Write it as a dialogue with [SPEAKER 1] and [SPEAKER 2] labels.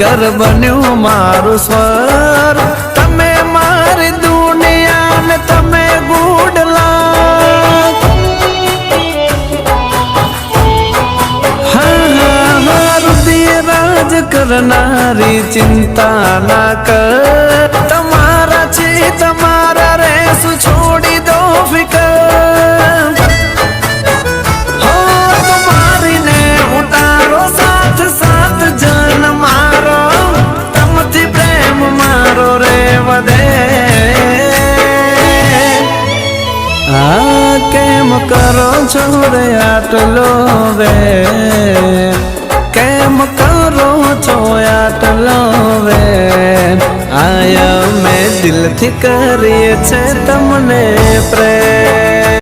[SPEAKER 1] ઘર બન્યું મારું સ્વર તમે મારી દુનિયા ને તમે ગુડલા હૃદય રાજ કરનારી ચિંતા ના કર તમારા છે તમારા રેસું છોડી દો ફિકર કેમ કરો છો રે આટલો વે કેમ કરો છો આટલો વે આયા મેં દિલથી કરીએ છે તમને પ્રેમ